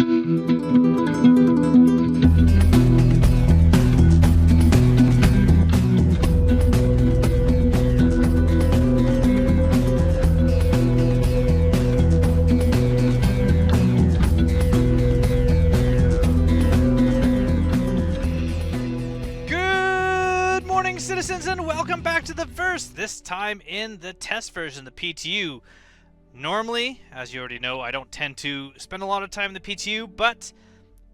Citizens, and welcome back to the Verse, this time in the test version, the PTU. Normally, as you already know, I don't tend to spend a lot of time in the PTU, but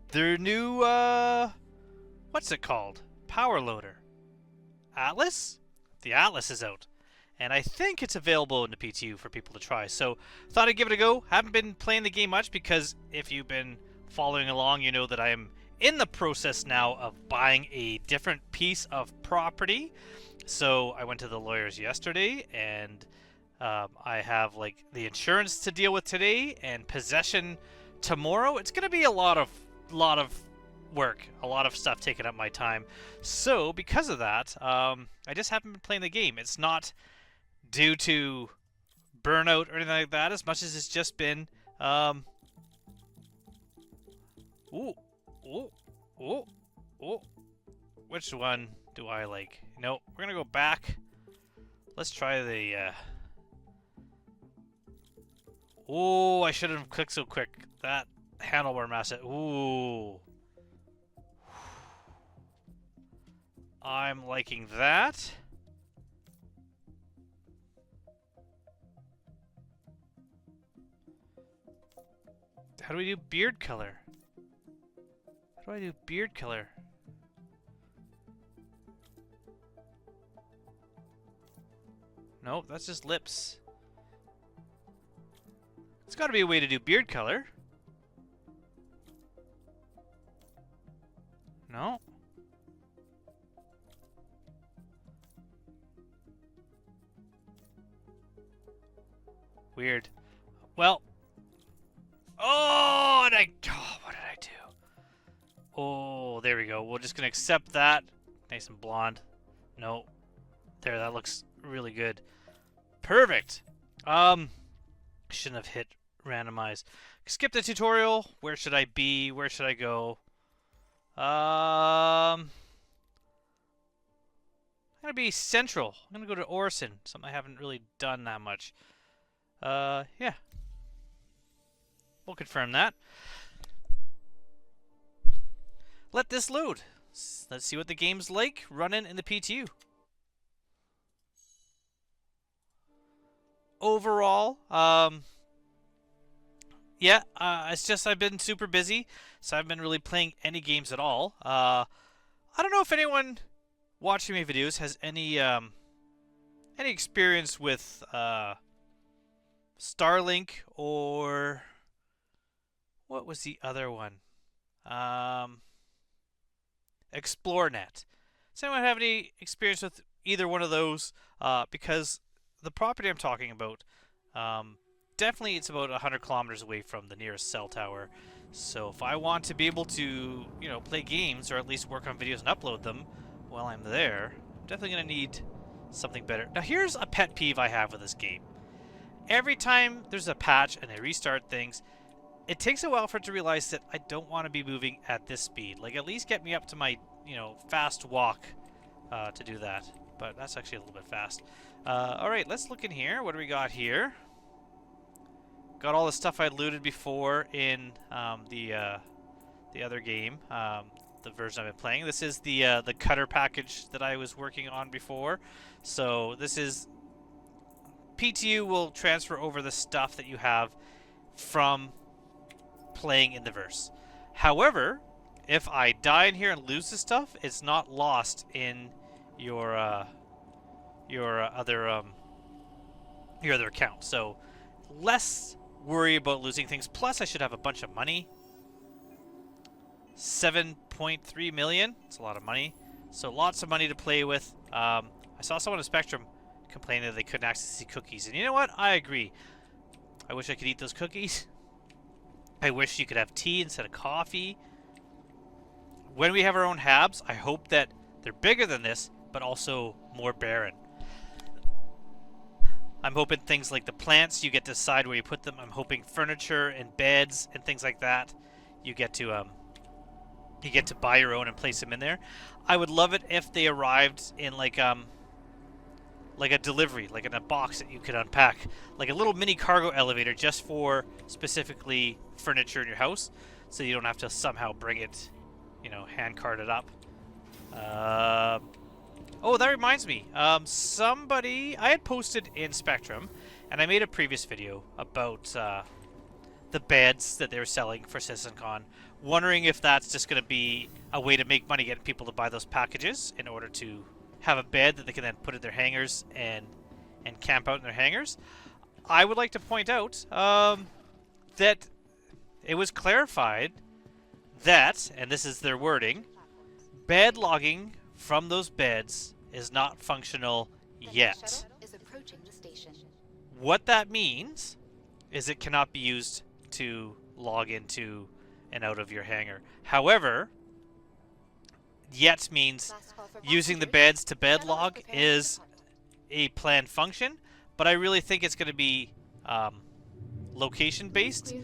their new, what's it called? Power loader. Atlas? The Atlas is out, and I think it's available in the PTU for people to try, so thought I'd give it a go. Haven't been playing the game much because if you've been following along, you know that I am in the process now of buying a different piece of property. So I went to the lawyers yesterday, and I have like the insurance to deal with today and possession tomorrow. It's going to be a lot of work, a lot of stuff taking up my time. So because of that, I just haven't been playing the game. It's not due to burnout or anything like that, as much as it's just been which one do I like? No, we're gonna go back. Let's try the I shouldn't have clicked so quick. That handlebar mouse. Ooh. I'm liking that. How do we do beard color? How do I do beard color? Nope, that's just lips. There's got to be a way to do beard color. No? Weird. Well. Oh, what did I do? Oh, there we go. We're just gonna accept that. Nice and blonde. No. There, that looks really good. Perfect. Shouldn't have hit randomize. Skip the tutorial. Where should I be? Where should I go? I'm gonna be central. I'm gonna go to Orson. Something I haven't really done that much. Yeah. We'll confirm that. Let this load. Let's see what the game's like running in the PTU. Overall, yeah, it's just I've been super busy, so I haven't been really playing any games at all. I don't know if anyone watching my videos has any experience with Starlink, or what was the other one? ExploreNet. Does anyone have any experience with either one of those? Because the property I'm talking about, definitely it's about 100 kilometers away from the nearest cell tower. So if I want to be able to, you know, play games or at least work on videos and upload them while I'm there, I'm definitely going to need something better. Now here's a pet peeve I have with this game. Every time there's a patch and they restart things, it takes a while for it to realize that I don't want to be moving at this speed. Like, at least get me up to my, you know, fast walk to do that. But that's actually a little bit fast. Alright, let's look in here. What do we got here? Got all the stuff I looted before in the other game, the version I've been playing. This is the cutter package that I was working on before. So this is... PTU will transfer over the stuff that you have from playing in the verse. However, if I die in here and lose this stuff, it's not lost in your other account. So less worry about losing things. Plus, I should have a bunch of money. 7.3 million. It's a lot of money. So lots of money to play with. I saw someone on Spectrum complaining that they couldn't access the cookies, and you know what? I agree. I wish I could eat those cookies. I wish you could have tea instead of coffee. When we have our own habs, I hope that they're bigger than this, but also more barren. I'm hoping things like the plants, you get to decide where you put them. I'm hoping furniture and beds and things like that, you get to buy your own and place them in there. I would love it if they arrived in like a delivery, like in a box that you could unpack, like a little mini cargo elevator just for specifically furniture in your house, so you don't have to somehow bring it, hand cart it up. Oh, that reminds me. Somebody I had posted in Spectrum, and I made a previous video about the beds that they were selling for CitizenCon, wondering if that's just going to be a way to make money, getting people to buy those packages in order to have a bed that they can then put in their hangars and camp out in their hangars. I would like to point out that it was clarified that, and this is their wording, bed logging from those beds is not functional yet. What that means is it cannot be used to log into and out of your hangar. However, yet means using the beds to bed log is a planned function, but I really think it's going to be location based,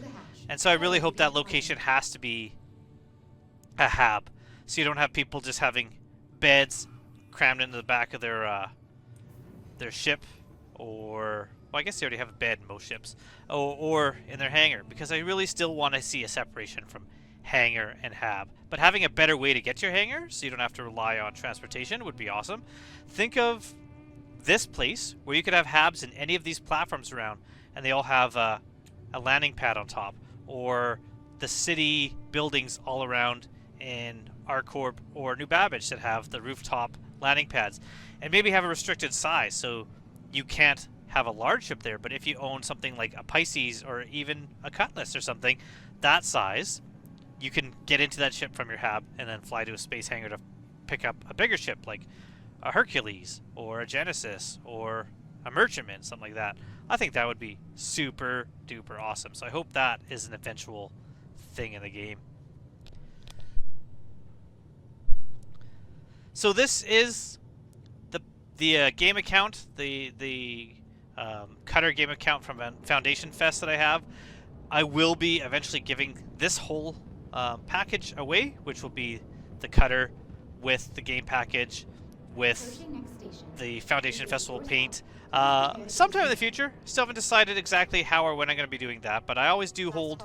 and so I really hope that location has to be a hab, so you don't have people just having beds crammed into the back of their ship, or well, I guess they already have a bed in most ships, or in their hangar, because I really still want to see a separation from hangar and hab. But having a better way to get to your hangar, so you don't have to rely on transportation, would be awesome. Think of this place where you could have habs in any of these platforms around, and they all have a landing pad on top, or the city buildings all around in Arcorp or New Babbage that have the rooftop landing pads, and maybe have a restricted size, so you can't have a large ship there. But if you own something like a Pisces or even a Cutlass or something that size, you can get into that ship from your hab and then fly to a space hangar to pick up a bigger ship like a Hercules or a Genesis or a Merchantman, something like that. I think that would be super duper awesome. So I hope that is an eventual thing in the game. So this is the game account, the Cutter game account from Foundation Fest that I have. I will be eventually giving this whole package away, which will be the Cutter with the game package with the Foundation Festival paint sometime in the future. Still haven't decided exactly how or when I'm going to be doing that, but I always do hold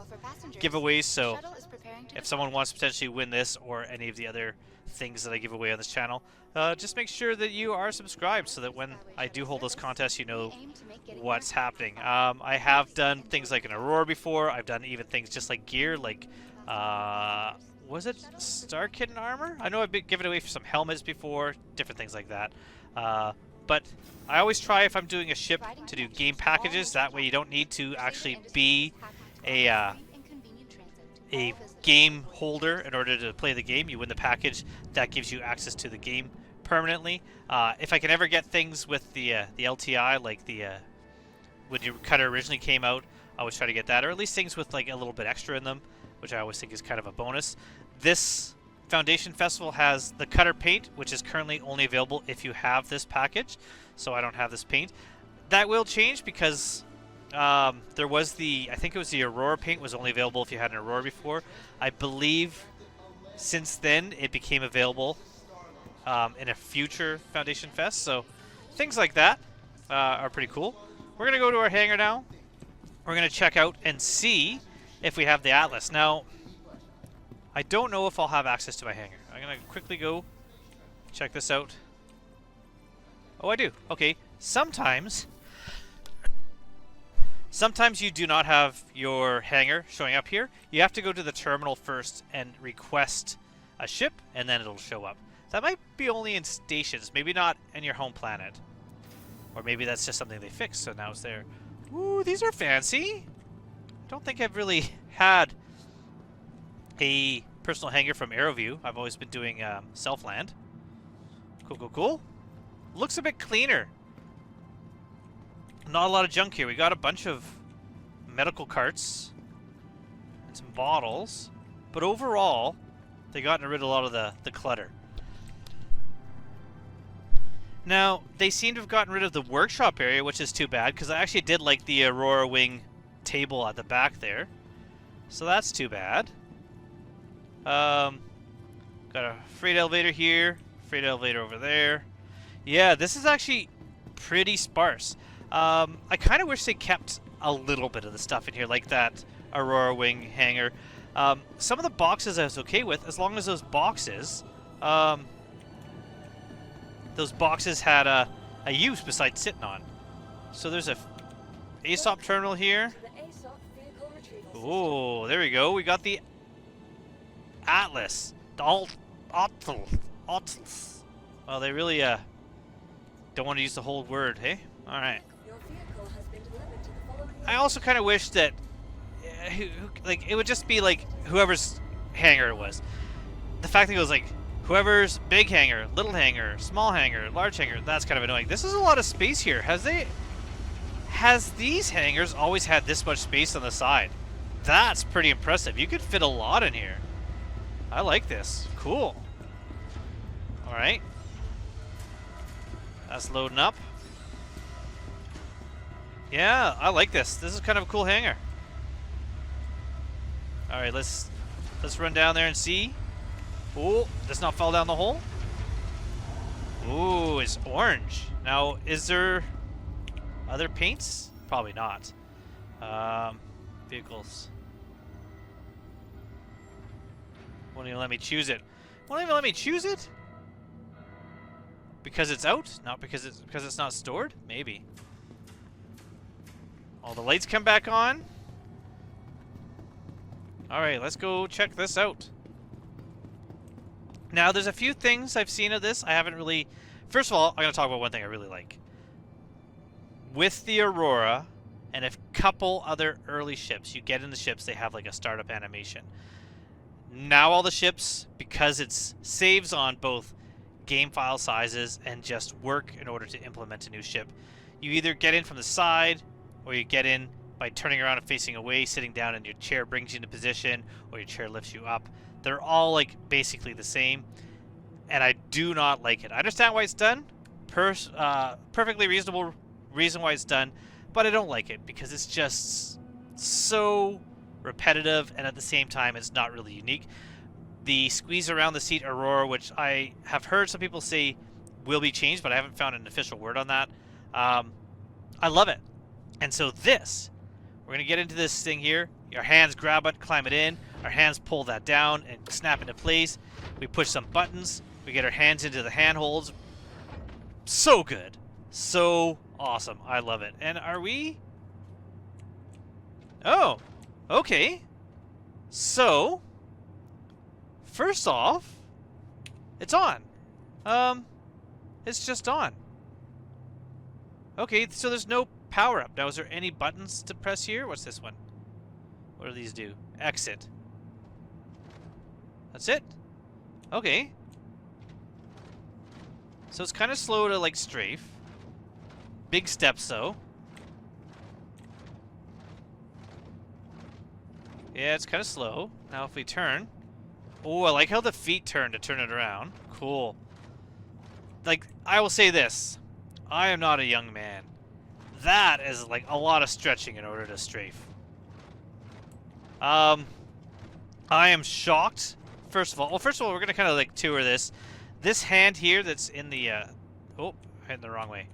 giveaways, so if someone wants to potentially win this or any of the other things that I give away on this channel, just make sure that you are subscribed so that when I do hold those contests, you know what's happening. I have done things like an Aurora before. I've done even things just like gear, like was it Star Kit and Armor? I know I've been given away for some helmets before, different things like that. But I always try, if I'm doing a ship, to do game packages. That way you don't need to actually be a game holder in order to play the game. You win the package, that gives you access to the game permanently. If I can ever get things with the LTI, like when your Cutter originally came out, I always try to get that, or at least things with like a little bit extra in them, which I always think is kind of a bonus. This Foundation Festival has the Cutter paint, which is currently only available if you have this package, so I don't have this paint. That will change because there was I think it was the Aurora paint was only available if you had an Aurora before. I believe since then it became available in a future Foundation Fest, so things like that are pretty cool. We're going to go to our hangar now. We're going to check out and see if we have the Atlas. Now, I don't know if I'll have access to my hangar. I'm going to quickly go check this out. Oh, I do. Okay. Sometimes you do not have your hangar showing up here. You have to go to the terminal first and request a ship, and then it'll show up. That might be only in stations, maybe not in your home planet. Or maybe that's just something they fixed, so now it's there. Ooh, these are fancy. I don't think I've really had a personal hangar from AeroView. I've always been doing self-land. Cool, cool, cool. Looks a bit cleaner. Not a lot of junk here. We got a bunch of medical carts and some bottles, but overall, they gotten rid of a lot of the clutter. Now, they seem to have gotten rid of the workshop area, which is too bad, because I actually did like the Aurora Wing table at the back there. So that's too bad. Got a freight elevator here, freight elevator over there. Yeah, this is actually pretty sparse. I kind of wish they kept a little bit of the stuff in here, like that Aurora Wing hangar. Some of the boxes I was okay with, as long as those boxes had a use besides sitting on. So there's a ASOP terminal here. Oh, there we go. We got the Atlas. The Atlas. Well, they really don't want to use the whole word, hey? Alright. I also kind of wish that like it would just be like whoever's hangar it was. The fact that it was like whoever's big hangar, little hangar, small hangar, large hangar, that's kind of annoying. This is a lot of space here. Has these hangars always had this much space on the side? That's pretty impressive. You could fit a lot in here. I like this. Cool. Alright. That's loading up. Yeah, I like this. This is kind of a cool hangar. Alright, let's run down there and see. Oh, does not fall down the hole. Ooh, it's orange. Now, is there other paints? Probably not. Vehicles. Won't even let me choose it. Won't even let me choose it? Because it's out? Not because it's not stored? Maybe. All the lights come back on. Alright, let's go check this out. Now, there's a few things I've seen of this. I haven't really... First of all, I'm going to talk about one thing I really like. With the Aurora and a couple other early ships, you get in the ships, they have like a startup animation. Now all the ships, because it's saves on both game file sizes and just work in order to implement a new ship, you either get in from the side, or you get in by turning around and facing away, sitting down, and your chair brings you into position, or your chair lifts you up. They're all like basically the same, and I do not like it. I understand why it's done, perfectly reasonable reason why it's done, but I don't like it because it's just so repetitive, and at the same time it's not really unique. The squeeze around the seat Aurora, which I have heard some people say will be changed, but I haven't found an official word on that. I love it. And so this, we're going to get into this thing here. Our hands grab it, climb it in. Our hands pull that down and snap into place. We push some buttons. We get our hands into the handholds. So good. So awesome. I love it. And are we... Oh, okay. So, first off, it's on. It's just on. Okay, so there's no power up. Now, is there any buttons to press here? What's this one? What do these do? Exit. That's it? Okay. So it's kind of slow to, like, strafe. Big steps, though. Yeah, it's kind of slow. Now if we turn... Oh, I like how the feet turn to turn it around. Cool. Like, I will say this. I am not a young man. That is, like, a lot of stretching in order to strafe. I am shocked. First of all, we're going to kind of, like, tour this. This hand here that's in the, oh, heading the wrong way.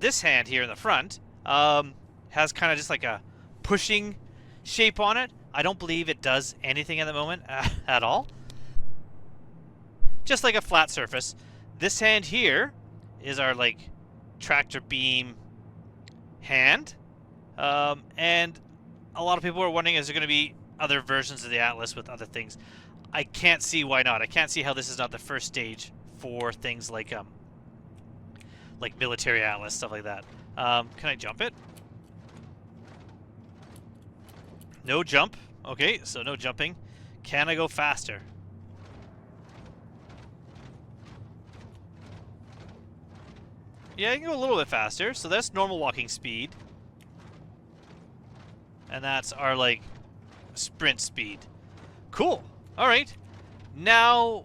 This hand here in the front, has kind of just like a pushing shape on it. I don't believe it does anything at the moment at all. Just like a flat surface. This hand here is our, like, tractor beam hand. And a lot of people are wondering, is there going to be other versions of the Atlas with other things? I can't see why not. I can't see how this is not the first stage for things like military Atlas, stuff like that. Can I jump it? No jump. Okay, so no jumping. Can I go faster? Yeah, I can go a little bit faster. So that's normal walking speed. And that's our, like, sprint speed. Cool. All right. Now,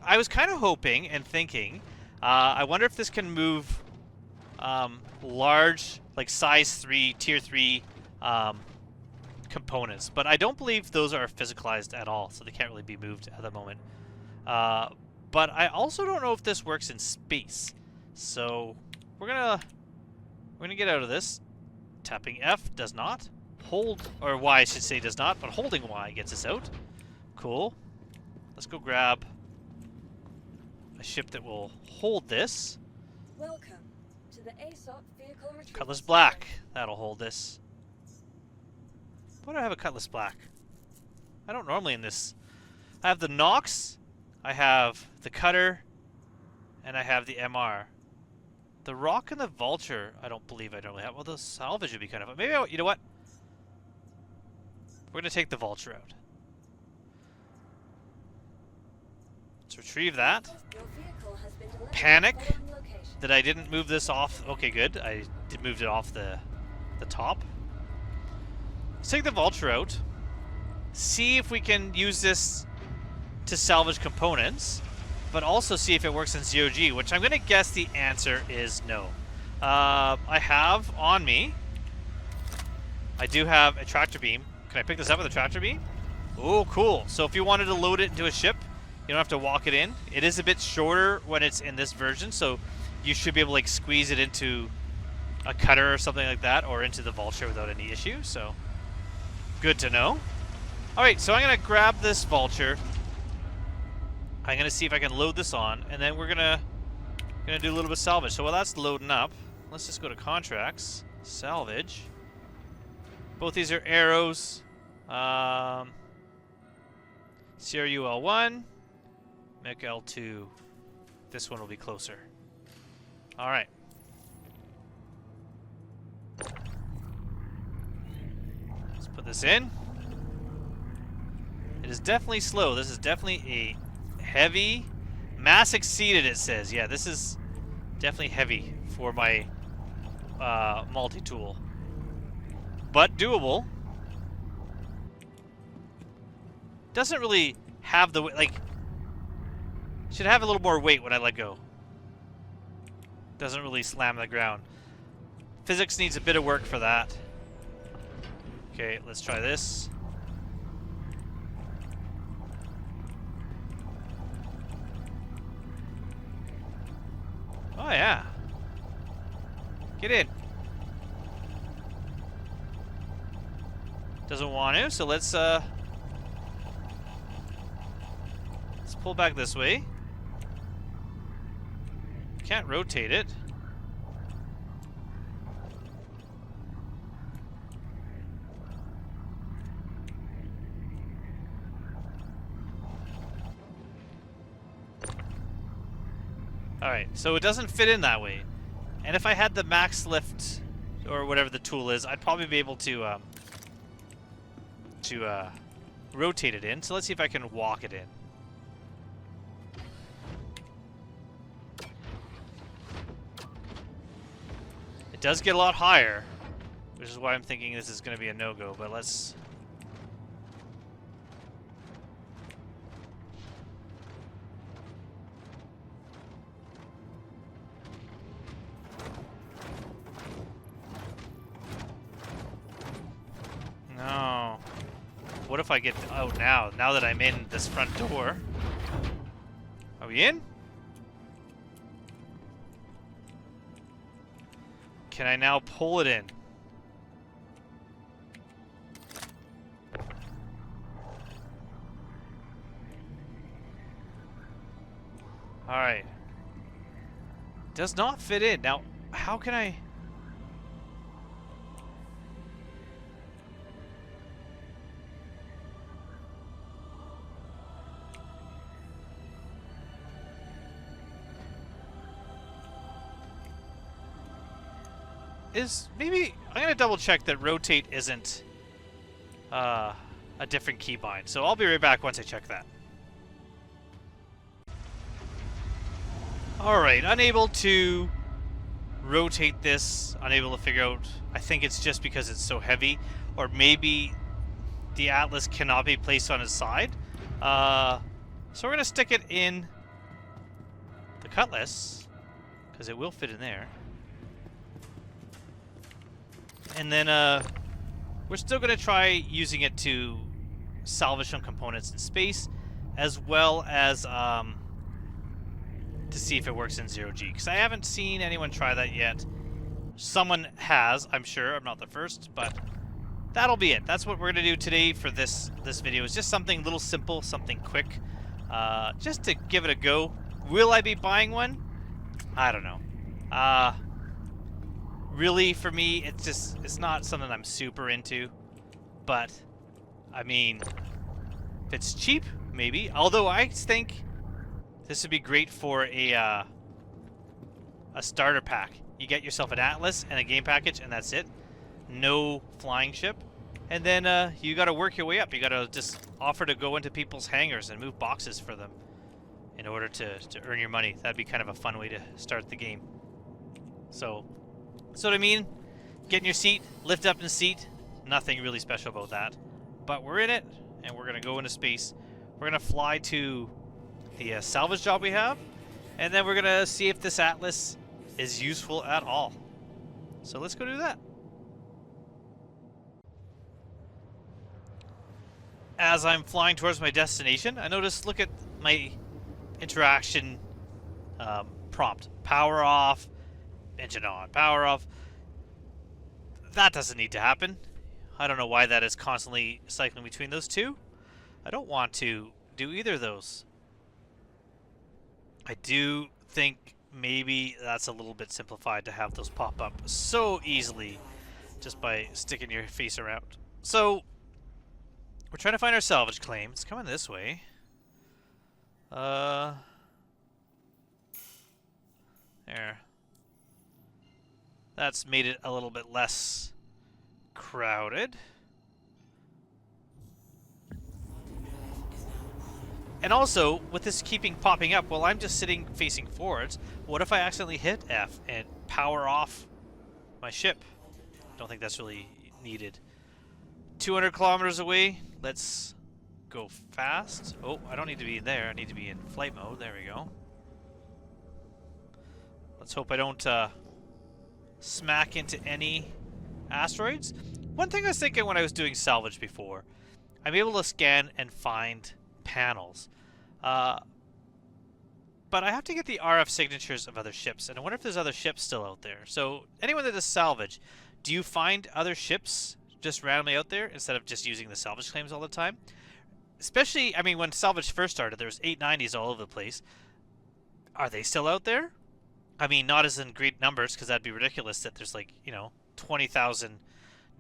I was kind of hoping and thinking, I wonder if this can move large, like size 3, tier 3 components, but I don't believe those are physicalized at all, so they can't really be moved at the moment. But I also don't know if this works in space. So we're gonna get out of this. Tapping F does not. Hold, or Y I should say does not, but holding Y gets us out. Cool. Let's go grab a ship that will hold this. Welcome to the ASOP vehicle retrieval. Cutlass Black. That'll hold this. Why do I have a Cutlass Black? I don't normally in this. I have the Nox, I have the Cutter, and I have the MR. The Rock and the Vulture, I don't believe I normally have. Well, the Salvage would be kind of... Maybe you know what? We're going to take the Vulture out. Let's retrieve that. Your vehicle has been delivered Panic to the following location. that I didn't move this off. Okay, good. I did move it off the top. Let's take the Vulture out. See if we can use this to salvage components, but also see if it works in zero-G, which I'm going to guess the answer is no. I have on me, I do have a tractor beam. Can I pick this up with a tractor beam? Oh, cool. So if you wanted to load it into a ship, you don't have to walk it in. It is a bit shorter when it's in this version, so you should be able to like squeeze it into a cutter or something like that, or into the Vulture without any issue, so good to know. Alright, so I'm going to grab this Vulture. I'm going to see if I can load this on, and then we're going to do a little bit of salvage. So while that's loading up, let's just go to contracts, salvage. Both these are arrows. CRU L1, mech L2. This one will be closer. Alright. Let's put this in. It is definitely slow. This is definitely a heavy, mass exceeded it says. Yeah, this is definitely heavy for my multi-tool. But doable. Doesn't really have the, like, should have a little more weight when I let go. Doesn't really slam the ground. Physics needs a bit of work for that. Okay, let's try this. Oh yeah. Get in. Doesn't want to, so let's pull back this way. Can't rotate it. Alright, so it doesn't fit in that way. And if I had the max lift, or whatever the tool is, I'd probably be able to rotate it in. So let's see if I can walk it in. It does get a lot higher, which is why I'm thinking this is going to be a no-go, but let's... No. What if I get out now? Now that I'm in this front door. Are we in? Can I now pull it in? Alright. Does not fit in. Now, how can I... maybe I'm gonna double check that rotate isn't a different keybind. So I'll be right back once I check that. Alright, unable to rotate this, unable to figure out, I think it's just because it's so heavy, or maybe the Atlas cannot be placed on its side. So we're gonna stick it in the Cutlass, because it will fit in there. And then we're still going to try using it to salvage some components in space, as well as to see if it works in 0G. Because I haven't seen anyone try that yet. Someone has, I'm sure. I'm not the first, but that'll be it. That's what we're going to do today for this video. Is just something little simple, something quick, just to give it a go. Will I be buying one? I don't know. Really, for me, it's not something I'm super into. But, I mean, if it's cheap, maybe. Although I think this would be great for a starter pack. You get yourself an Atlas and a game package, and that's it. No flying ship. And then you got to work your way up. You got to just offer to go into people's hangars and move boxes for them in order to earn your money. That'd be kind of a fun way to start the game. So what I mean, get in your seat, lift up in the seat. Nothing really special about that. But we're in it, and we're going to go into space. We're going to fly to the salvage job we have, and then we're going to see if this Atlas is useful at all. So let's go do that. As I'm flying towards my destination, I notice, look at my interaction prompt. Power off, engine on, power off. That doesn't need to happen. I don't know why that is constantly cycling between those two. I don't want to do either of those. I do think maybe that's a little bit simplified to have those pop up so easily just by sticking your face around. So we're trying to find our salvage claim. It's coming this way. There. That's made it a little bit less crowded. And also, with this keeping popping up, while I'm just sitting facing forwards, what if I accidentally hit F and power off my ship? Don't think that's really needed. 200 kilometers away. Let's go fast. Oh, I don't need to be there. I need to be in flight mode. There we go. Let's hope I don't smack into any asteroids. One thing I was thinking when I was doing salvage before, I'm able to scan and find panels. But I have to get the RF signatures of other ships, and I wonder if there's other ships still out there. So anyone that does salvage, do you find other ships just randomly out there instead of just using the salvage claims all the time? Especially, I mean, when salvage first started, there was 890s all over the place. Are they still out there? I mean, not as in great numbers, because that'd be ridiculous that there's like, 20,000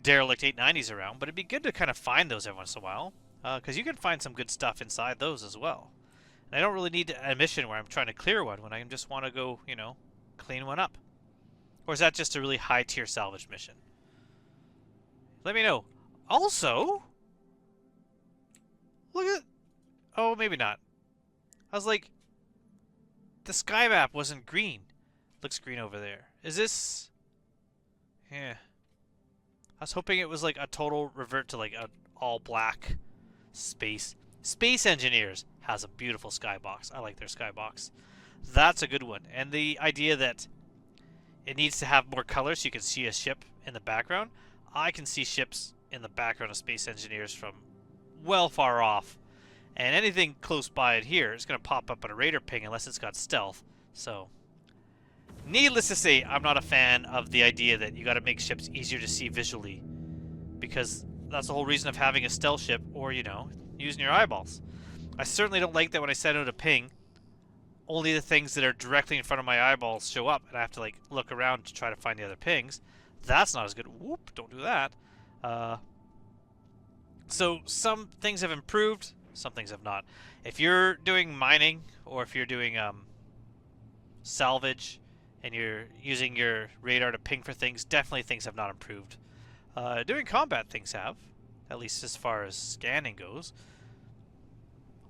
derelict 890s around, but it'd be good to kind of find those every once in a while, because you can find some good stuff inside those as well. And I don't really need a mission where I'm trying to clear one when I just want to go, clean one up. Or is that just a really high-tier salvage mission? Let me know. Also, look at... Oh, maybe not. I was like, the sky map wasn't green. Looks green over there. Is this... Yeah. I was hoping it was like a total revert to like an all-black space. Space Engineers has a beautiful skybox. I like their skybox. That's a good one. And the idea that it needs to have more colors so you can see a ship in the background. I can see ships in the background of Space Engineers from well far off. And anything close by it here is going to pop up on a radar ping unless it's got stealth. So, needless to say, I'm not a fan of the idea that you got to make ships easier to see visually. Because that's the whole reason of having a stealth ship or, using your eyeballs. I certainly don't like that when I send out a ping, only the things that are directly in front of my eyeballs show up, and I have to look around to try to find the other pings. That's not as good. Whoop, don't do that. So some things have improved, some things have not. If you're doing mining, or if you're doing salvage, and you're using your radar to ping for things, definitely things have not improved. Doing combat, things have, at least as far as scanning goes.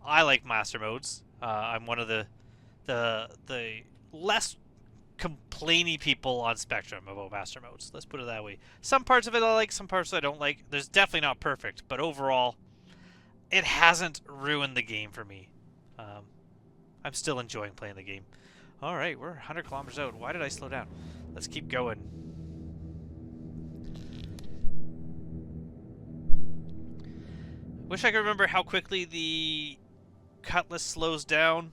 I like master modes. I'm one of the less complainy people on Spectrum about master modes. Let's put it that way. Some parts of it I like, some parts I don't like. There's definitely not perfect, but overall, it hasn't ruined the game for me. I'm still enjoying playing the game. All right, we're 100 kilometers out. Why did I slow down? Let's keep going. Wish I could remember how quickly the Cutlass slows down.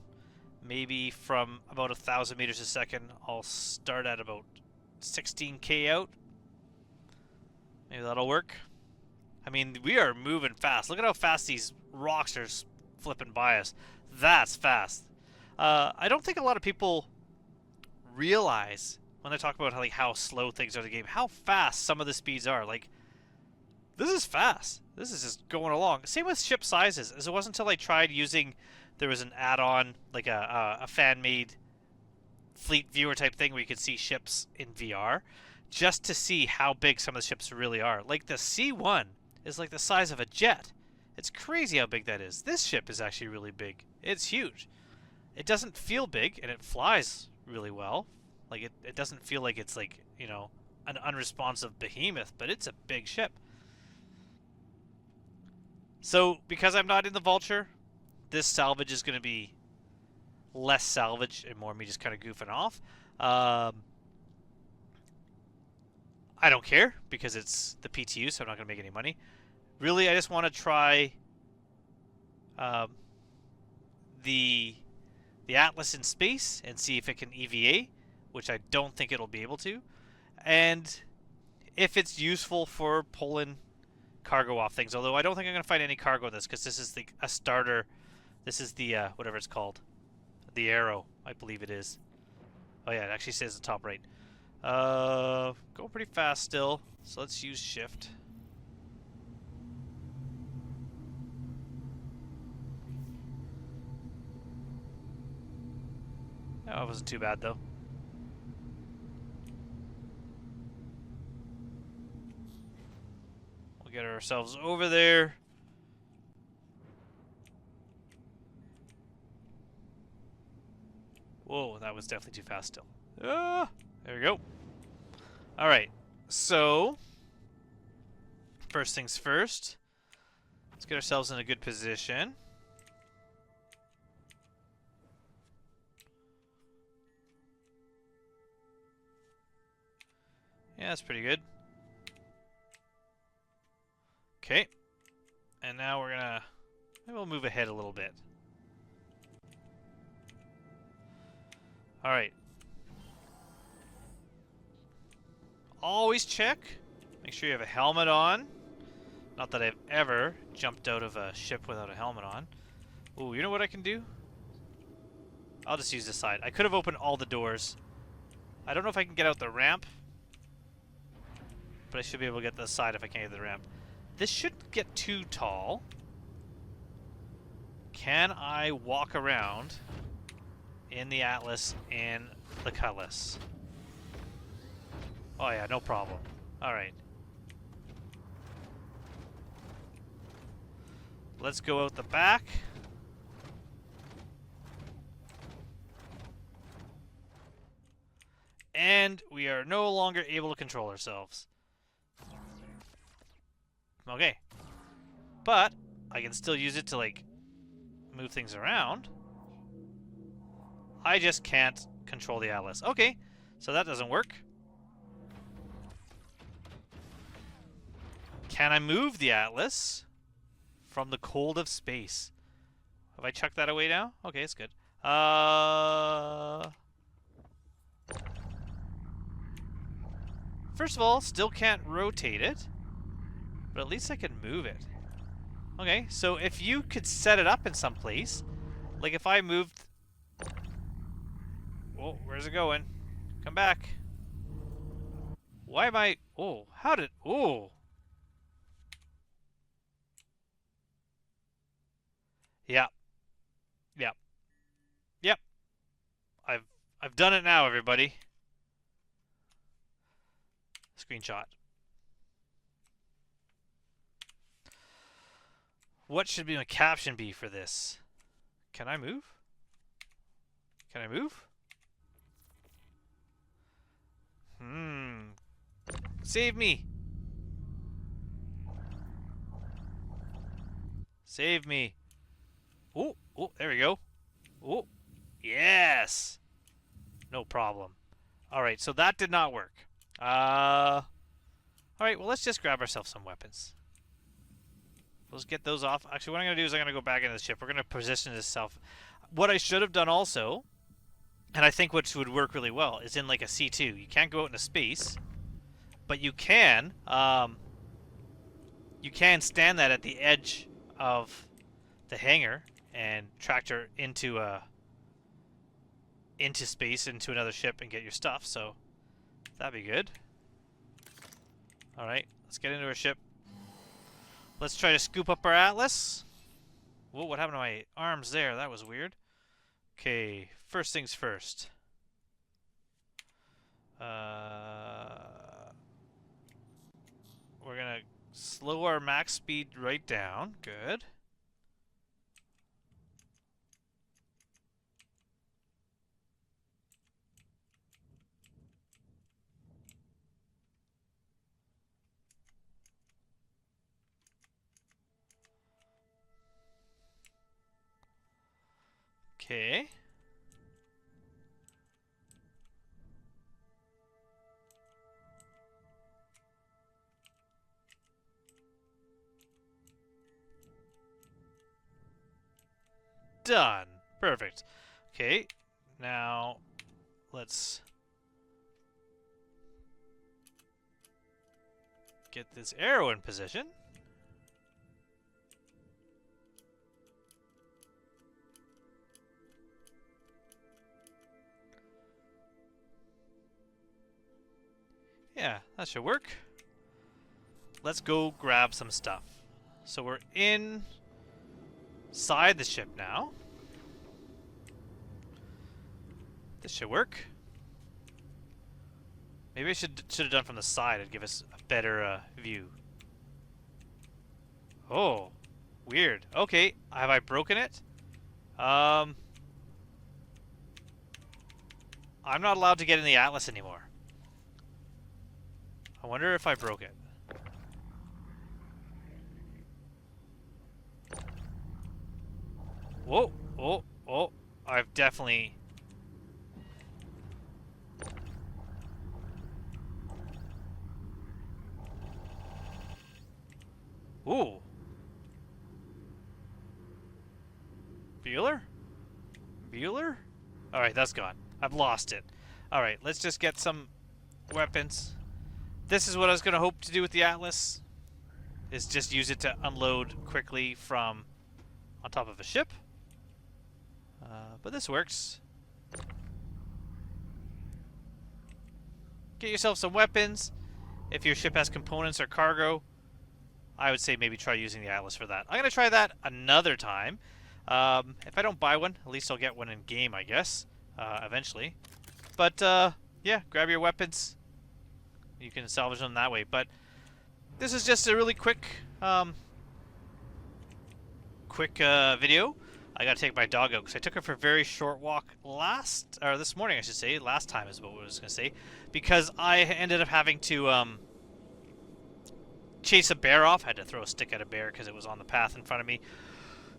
Maybe from about 1,000 meters a second, I'll start at about 16k out. Maybe that'll work. I mean, we are moving fast. Look at how fast these rocks are flipping by us. That's fast. I don't think a lot of people realize when they talk about how slow things are in the game, how fast some of the speeds are. Like, this is fast. This is just going along. Same with ship sizes. As it wasn't until I tried using, there was an add-on, like a fan-made fleet viewer type thing where you could see ships in VR, just to see how big some of the ships really are. Like the C1 is like the size of a jet. It's crazy how big that is. This ship is actually really big. It's huge. It doesn't feel big, and it flies really well. Like, it doesn't feel like it's like, you know, an unresponsive behemoth, but it's a big ship. So, because I'm not in the Vulture, this salvage is going to be less salvage and more me just kind of goofing off. I don't care, because it's the PTU, so I'm not going to make any money. Really, I just want to try the Atlas in space and see if it can EVA, which I don't think it'll be able to, and if it's useful for pulling cargo off things. Although I don't think I'm going to find any cargo in this, because this is a starter. This is the whatever it's called, the Arrow, I believe it is. Oh yeah, it actually says the top right. Going pretty fast still, so let's use shift. Oh, it wasn't too bad though. We'll get ourselves over there. Whoa, that was definitely too fast still. Ah, there we go. Alright, so first things first. Let's get ourselves in a good position. Yeah, that's pretty good. Okay. And now we're gonna... maybe we'll move ahead a little bit. Alright. Always check. Make sure you have a helmet on. Not that I've ever jumped out of a ship without a helmet on. Ooh, you know what I can do? I'll just use this side. I could have opened all the doors. I don't know if I can get out the ramp, but I should be able to get this side if I can't get the ramp. This shouldn't get too tall. Can I walk around in the Atlas and the Cutlass? Oh yeah, no problem. Alright. Let's go out the back. And we are no longer able to control ourselves. Okay. But I can still use it to, like, move things around. I just can't control the Atlas. Okay, so that doesn't work. Can I move the Atlas from the cold of space? Have I chucked that away now? Okay, it's good. First of all, still can't rotate it, but at least I can move it. Okay, so if you could set it up in some place, like if I moved... oh, where's it going? Come back. Why am I... oh, how did... oh. Yeah. Yep. Yep. I've done it now, everybody. Screenshot. What should my caption be for this? Can I move? Can I move? Save me! Save me! Oh, oh, there we go. Oh, yes! No problem. Alright, so that did not work. Alright, well, let's just grab ourselves some weapons. let's get those off. Actually, what I'm going to do is I'm going to go back into the ship. We're going to position this self. What I should have done also, and I think which would work really well, is in like a C2. You can't go out into space, but you can stand that at the edge of the hangar and tractor into space, into another ship, and get your stuff. So that'd be good. All right, let's get into our ship. Let's try to scoop up our Atlas. Whoa, what happened to my arms there? That was weird. Okay, first things first. We're gonna slow our max speed right down. Good. Okay. Done. Perfect. Okay. Now, let's get this arrow in position. Yeah, that should work. Let's go grab some stuff. So we're inside the ship now. This should work. Maybe I should have done from the side. It'd give us a better view. Oh, weird. Okay, have I broken it? I'm not allowed to get in the Atlas anymore. I wonder if I broke it. Whoa, oh, oh, I've definitely... Ooh. Bueller? Bueller? Alright, that's gone. I've lost it. Alright, let's just get some weapons. This is what I was going to hope to do with the Atlas. Is just use it to unload quickly from on top of a ship. But this works. Get yourself some weapons. If your ship has components or cargo, I would say maybe try using the Atlas for that. I'm going to try that another time. If I don't buy one, at least I'll get one in game, I guess, eventually. But, yeah, grab your weapons. You can salvage them that way. But this is just a really quick video. I gotta take my dog out because I took her for a very short walk this morning, I should say. Last time is what I was gonna say, because I ended up having to chase a bear off. I had to throw a stick at a bear because it was on the path in front of me.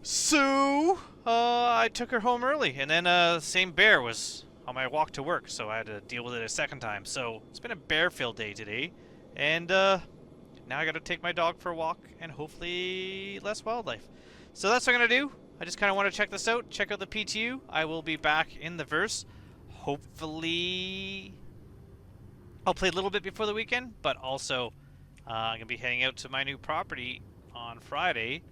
So I took her home early, and then same bear was on my walk to work, so I had to deal with it a second time. So it's been a bear-filled day today, and now I gotta take my dog for a walk and hopefully less wildlife. So that's what I'm gonna do. I just kind of want to check this out, check out the PTU. I will be back in the verse. Hopefully, I'll play a little bit before the weekend, but also I'm going to be heading out to my new property on Friday.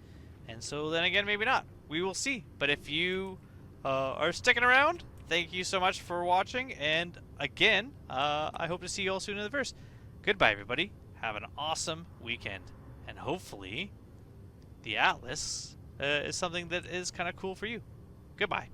And so then again, maybe not. We will see. But if you are sticking around, thank you so much for watching. And again, I hope to see you all soon in the verse. Goodbye, everybody. Have an awesome weekend. And hopefully, the Atlas is something that is kind of cool for you. Goodbye.